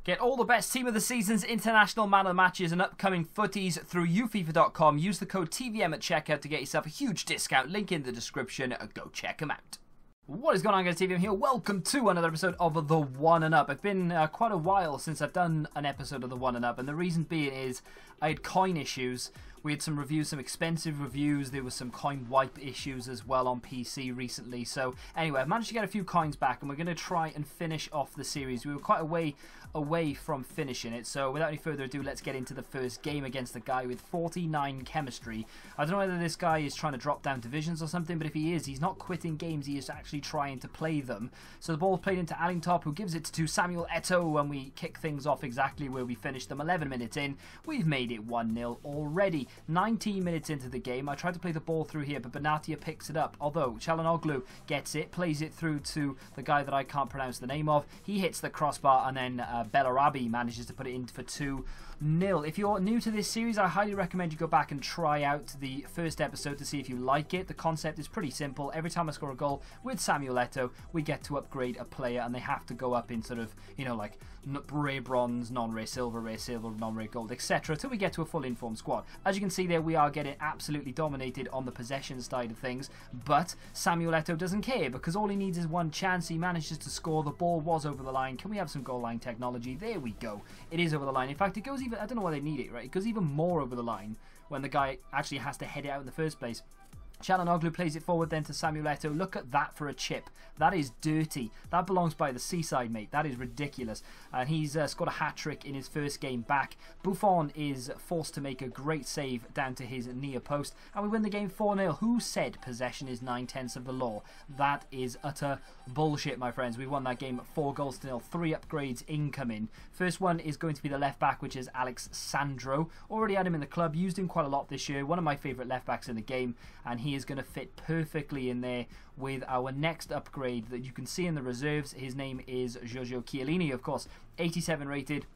Get all the best Team of the Season's international man of the matches and upcoming footies through ufifa.com. Use the code TVM at checkout to get yourself a huge discount. Link in the description. Go check them out. What is going on, guys? TVM here. Welcome to another episode of The One and Up. It's been quite a while since I've done an episode of The One and Up, and the reason being is I had coin issues. We had some reviews, some expensive reviews. There was some coin wipe issues as well on PC recently. So anyway, I've managed to get a few coins back, and we're going to try and finish off the series. We were quite away from finishing it. So without any further ado, let's get into the first game against the guy with 49 chemistry. I don't know whether this guy is trying to drop down divisions or something, but if he is, he's not quitting games. He is actually trying to play them. So the ball played into Allingtop, who gives it to Samuel Eto'o, and we kick things off exactly where we finished them 11 minutes in. We've made it 1-0 already. 19 minutes into the game. I tried to play the ball through here, but Benatia picks it up. Although Çalhanoğlu gets it, plays it through to the guy that I can't pronounce the name of. He hits the crossbar, and then Bellarabi manages to put it in for 2-0. If you're new to this series, I highly recommend you go back and try out the first episode to see if you like it. The concept is pretty simple. Every time I score a goal with Samuel Eto'o, we get to upgrade a player, and they have to go up in sort of, you know, like rare bronze, non-rare silver, non-rare gold, etc. till we get to a full informed squad. As you can see there, we are getting absolutely dominated on the possession side of things, but Samuel Eto'o doesn't care because all he needs is one chance. He manages to score. The ball was over the line. Can we have some goal line technology? There we go. It is over the line. In fact, it goes even, I don't know why they need it, right? It goes even more over the line when the guy actually has to head it out in the first place. Çalhanoğlu plays it forward then to Samuel Eto'o. Look at that for a chip. That is dirty. That belongs by the seaside, mate. That is ridiculous. And he's scored a hat-trick in his first game back. Buffon is forced to make a great save down to his near post. And we win the game 4-0. Who said possession is 9/10 of the law? That is utter bullshit, my friends. We won that game 4-0. 3 upgrades incoming. First one is going to be the left back, which is Alex Sandro. Already had him in the club. Used him quite a lot this year. One of my favourite left backs in the game. And he is going to fit perfectly in there with our next upgrade that you can see in the reserves. His name is Giorgio Chiellini, of course, 87 rated.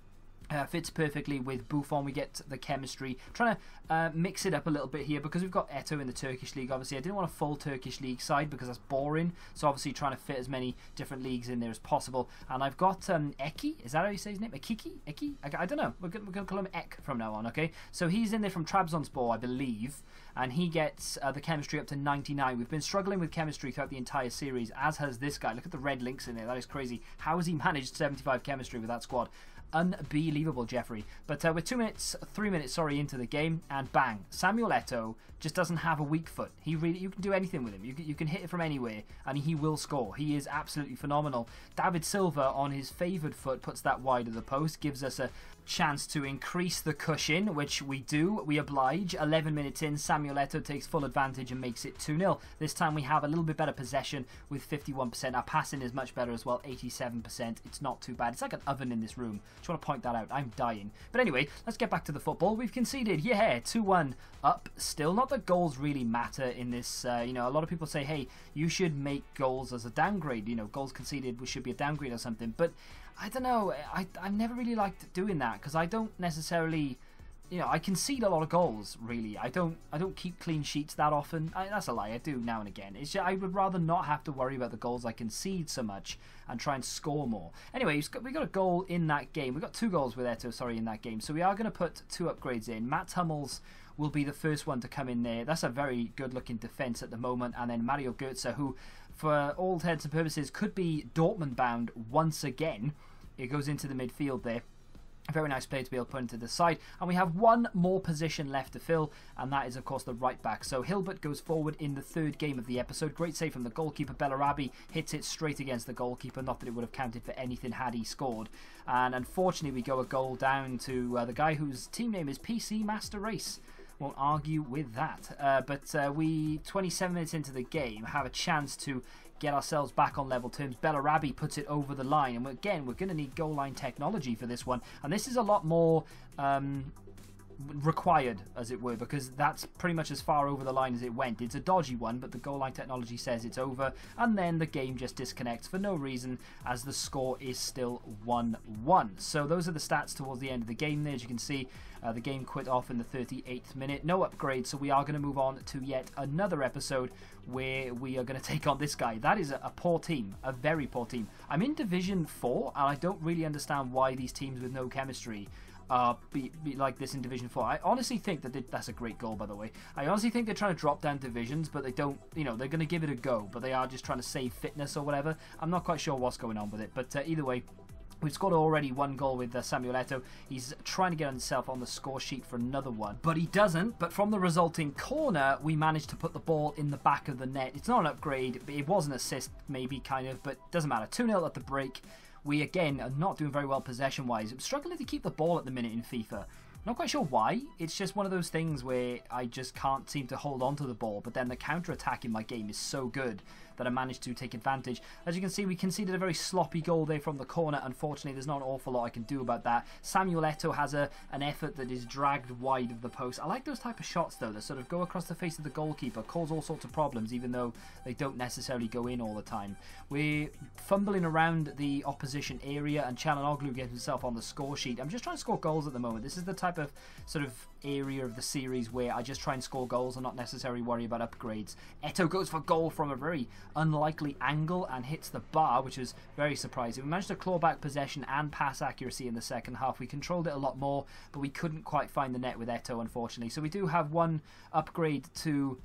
Fits perfectly with Buffon. We get the chemistry. Trying to mix it up a little bit here because we've got Eto'o in the Turkish league. Obviously, I didn't want a full Turkish league side because that's boring. So obviously trying to fit as many different leagues in there as possible. And I've got Eki. Is that how you say his name? Eki? I don't know. We're going to call him Ek from now on, okay? So he's in there from Trabzonspor, I believe. And he gets the chemistry up to 99. We've been struggling with chemistry throughout the entire series, as has this guy. Look at the red links in there. That is crazy. How has he managed 75 chemistry with that squad? Unbelievable, Jeffrey. But we're 3 minutes, into the game, and bang, Samuel Eto'o just doesn't have a weak foot. You can do anything with him. You can hit it from anywhere, and he will score. He is absolutely phenomenal. David Silva, on his favoured foot, puts that wide of the post, gives us a chance to increase the cushion, which we do. We oblige. 11 minutes in, Samuel Eto'o takes full advantage and makes it 2-0. This time we have a little bit better possession with 51%. Our passing is much better as well, 87%. It's not too bad. It's like an oven in this room. Just want to point that out. I'm dying. But anyway, let's get back to the football. We've conceded. Yeah, 2-1 up. Still not that goals really matter in this. You know, a lot of people say, hey, you should make goals as a downgrade. You know, goals conceded should be a downgrade or something. But I don't know. I've never really liked doing that because I don't necessarily, you know, I concede a lot of goals. Really, I don't keep clean sheets that often. That's a lie. I do now and again. It's just, I would rather not have to worry about the goals I concede so much and try and score more. Anyway, we got a goal in that game. We got 2 goals with Eto'o, sorry, in that game. So we are going to put 2 upgrades in. Matt Hummels will be the first one to come in there. That's a very good-looking defence at the moment. And then Mario Götze, who, for all intents and purposes, could be Dortmund-bound once again. It goes into the midfield there. A very nice player to be able to put into the side. And we have one more position left to fill, and that is, of course, the right back. So Hilbert goes forward in the 3rd game of the episode. Great save from the goalkeeper. Bellarabi hits it straight against the goalkeeper. Not that it would have counted for anything had he scored. And unfortunately, we go a goal down to the guy whose team name is PC Master Race. Won't argue with that. But we, 27 minutes into the game, have a chance to get ourselves back on level terms. Bellarabi puts it over the line, and again, we're going to need goal line technology for this one. And this is a lot more required, as it were, because that's pretty much as far over the line as it went. It's a dodgy one, but the goal line technology says it's over, and then the game just disconnects for no reason, as the score is still 1-1. So those are the stats towards the end of the game there. As you can see, the game quit off in the 38th minute. No upgrade, so we are going to move on to yet another episode where we are going to take on this guy. That is a poor team, a very poor team. I'm in Division 4, and I don't really understand why these teams with no chemistry be like this in Division 4. I honestly think that that's a great goal, by the way. I honestly think they're trying to drop down divisions, but they don't, you know, they're going to give it a go, but they are just trying to save fitness or whatever. I'm not quite sure what's going on with it, but either way, we've scored already one goal with Samuel Eto'o. He's trying to get himself on the score sheet for another one, but he doesn't. But from the resulting corner, we managed to put the ball in the back of the net. It's not an upgrade, but it was an assist, maybe, kind of, but doesn't matter. 2-0 at the break. We, again, are not doing very well possession-wise. I'm struggling to keep the ball at the minute in FIFA. Not quite sure why. It's just one of those things where I just can't seem to hold on to the ball, but then the counter-attack in my game is so good that I managed to take advantage. As you can see, we conceded a very sloppy goal there from the corner. Unfortunately, there's not an awful lot I can do about that. Samuel Eto'o has an effort that is dragged wide of the post. I like those type of shots, though, that sort of go across the face of the goalkeeper, cause all sorts of problems, even though they don't necessarily go in all the time. We're fumbling around the opposition area, and Çalhanoğlu gets himself on the score sheet. I'm just trying to score goals at the moment. This is the type of sort of area of the series where I just try and score goals and not necessarily worry about upgrades. Eto'o goes for goal from a very unlikely angle and hits the bar, which is very surprising. We managed to claw back possession and pass accuracy in the second half. We controlled it a lot more, but we couldn't quite find the net with Eto'o, unfortunately. So we do have one upgrade to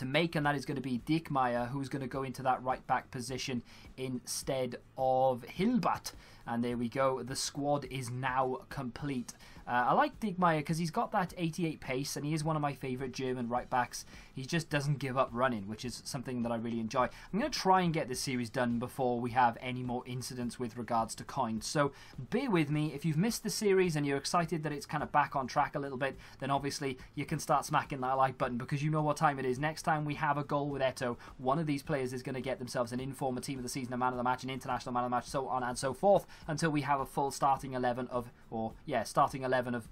make, and that is going to be Diekmeyer, who's going to go into that right back position instead of Hilbert. And there we go, the squad is now complete. I like Diekmeyer because he's got that 88 pace, and he is one of my favourite German right backs. He just doesn't give up running, which is something that I really enjoy. I'm going to try and get this series done before we have any more incidents with regards to coins. So bear with me. If you've missed the series and you're excited that it's kind of back on track a little bit, then obviously you can start smacking that like button, because you know what time it is. Next time we have a goal with Eto'o, one of these players is going to get themselves an Informer Team of the Season, a Man of the Match, an International Man of the Match, so on and so forth, until we have a full starting 11 of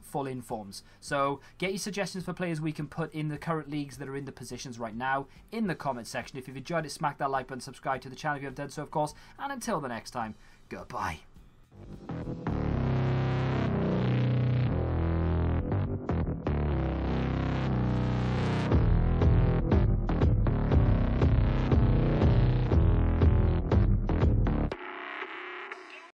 full informs. So get your suggestions for players we can put in the current leagues that are in the positions right now in the comment section. If you've enjoyed it, smack that like button, subscribe to the channel if you haven't done so, of course, and until the next time, goodbye.